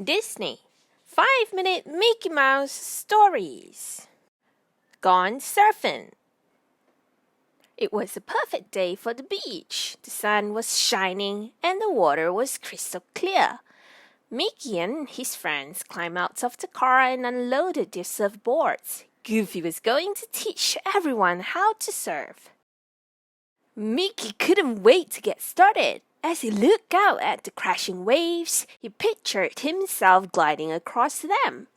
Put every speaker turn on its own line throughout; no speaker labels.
Disney 5-minute Mickey Mouse stories. Gone surfing. It was a perfect day for the beach. The sun was shining and the water was crystal clear. Mickey and his friends climbed out of the car and unloaded their surfboards. Goofy was going to teach everyone how to surf. Mickey couldn't wait to get started. As he looked out at the crashing waves, he pictured himself gliding across them.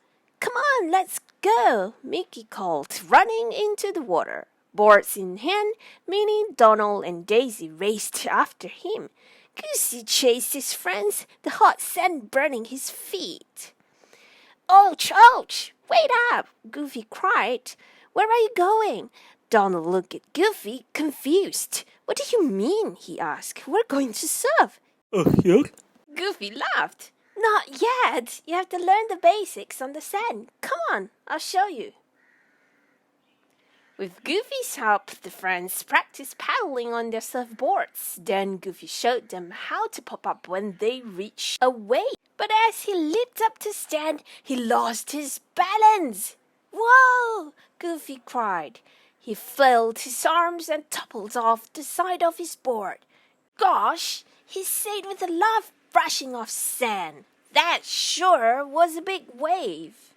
"Come on, let's go," Mickey called, running into the water. Boards in hand, Minnie, Donald, and Daisy raced after him. Goosey chased his friends, the hot sand burning his feet. "Ouch, ouch! Wait up!" Goofy cried. "Where are you going?" Donald looked at Goofy, confused. "What do you mean?" he asked. "We're going to surf."
Yeah?
Goofy laughed. "Not yet. You have to learn the basics on the sand. Come on, I'll show you." With Goofy's help, the friends practiced paddling on their surfboards. Then Goofy showed them how to pop up when they reached a wave. But as he leaped up to stand, he lost his balance. "Whoa!" Goofy cried. He flailed his arms and toppled off the side of his board. "Gosh!" he said with a laugh, brushing off sand. "That sure was a big wave."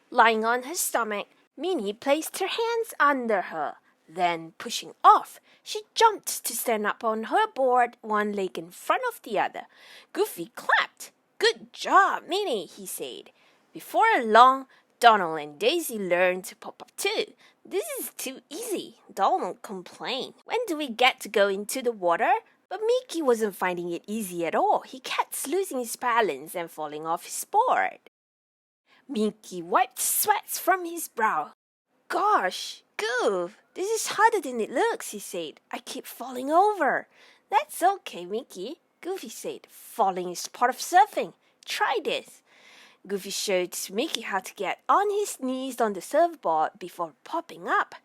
Lying on her stomach, Minnie placed her hands under her. Then, pushing off, she jumped to stand up on her board, one leg in front of the other. Goofy clapped. "Good job, Minnie," he said. Before long, Donald and Daisy learned to pop up too. "This is too easy," Donald complained. "When do we get to go into the water?" But Mickey wasn't finding it easy at all. He kept losing his balance and falling off his board. Mickey wiped sweat from his brow. "Gosh, Goof, this is harder than it looks," he said. "I keep falling over." "That's okay, Mickey," Goofy said. "Falling is part of surfing. Try this." Goofy showed Mickey how to get on his knees on the surfboard before popping up.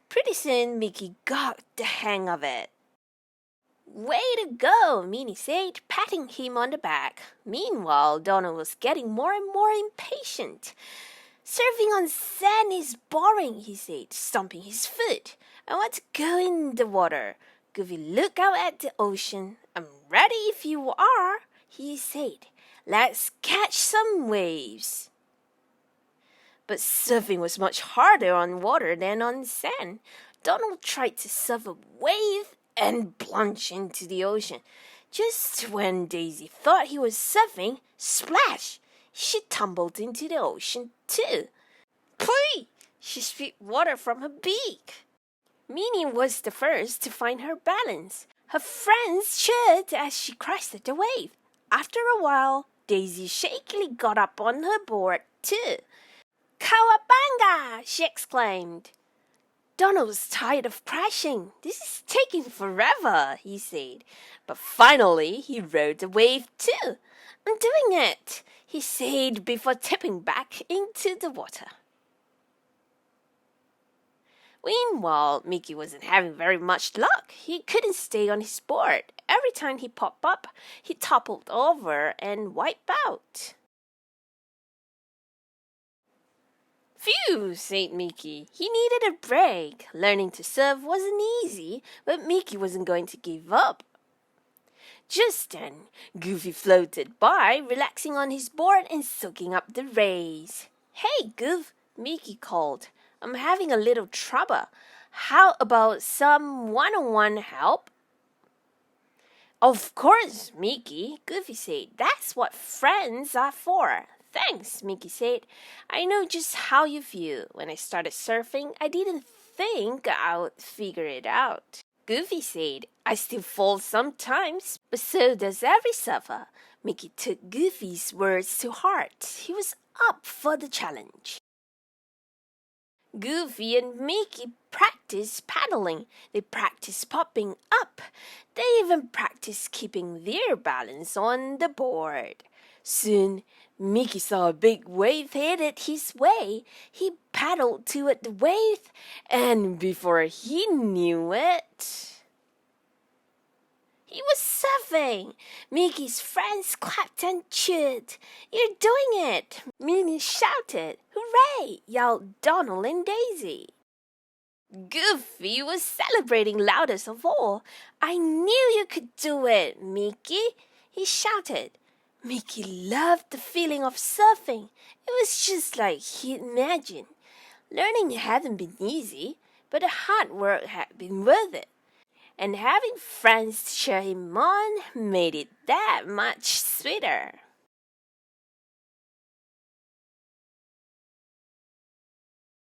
Pretty soon, Mickey got the hang of it. "Way to go," Minnie said, patting him on the back. Meanwhile, Donald was getting more and more impatient. "Surfing on sand is boring," he said, stomping his foot. "I want to go in the water." Goofy looked out at the ocean. "I'm ready if you are," he said. "Let's catch some waves." But surfing was much harder on water than on sand. Donald tried to surf a wave and plunged into the ocean. Just when Daisy thought he was surfing, splash! She tumbled into the ocean too. "Pooey!" She spit water from her beak. Minnie was the first to find her balance. Her friends cheered as she crested the wave. After a while, Daisy shakily got up on her board too. "Cowabunga!" she exclaimed. Donald was tired of crashing. "This is taking forever," he said. But finally, he rode the wave too. "I'm doing it," he said before tipping back into the water. Meanwhile, Mickey wasn't having very much luck. He couldn't stay on his board. Every time he popped up, he toppled over and wiped out. "Phew," said Mickey. He needed a break. Learning to surf wasn't easy, but Mickey wasn't going to give up. Just then, Goofy floated by, relaxing on his board and soaking up the rays. "Hey, Goof," Mickey called. "I'm having a little trouble. How about some one-on-one help?" "Of course, Mickey," Goofy said. "That's what friends are for." "Thanks," Mickey said. "I know just how you feel. When I started surfing, I didn't think I would figure it out." Goofy said, "I still fall sometimes, but so does every surfer." Mickey took Goofy's words to heart. He was up for the challenge. Goofy and Mickey practiced paddling. They practiced popping up. They even practiced keeping their balance on the board. Soon, Mickey saw a big wave headed his way. He paddled toward the wave, and before he knew it, He was surfing. Mickey's friends clapped and cheered. You're doing it! Minnie shouted. Hooray! Yelled Donald and Daisy. Goofy was celebrating loudest of all. I knew you could do it, Mickey, he shouted. Mickey loved the feeling of surfing. It was just like he'd imagined. Learning hadn't been easy, but the hard work had been worth it. And having friends to cheer him on made it that much sweeter.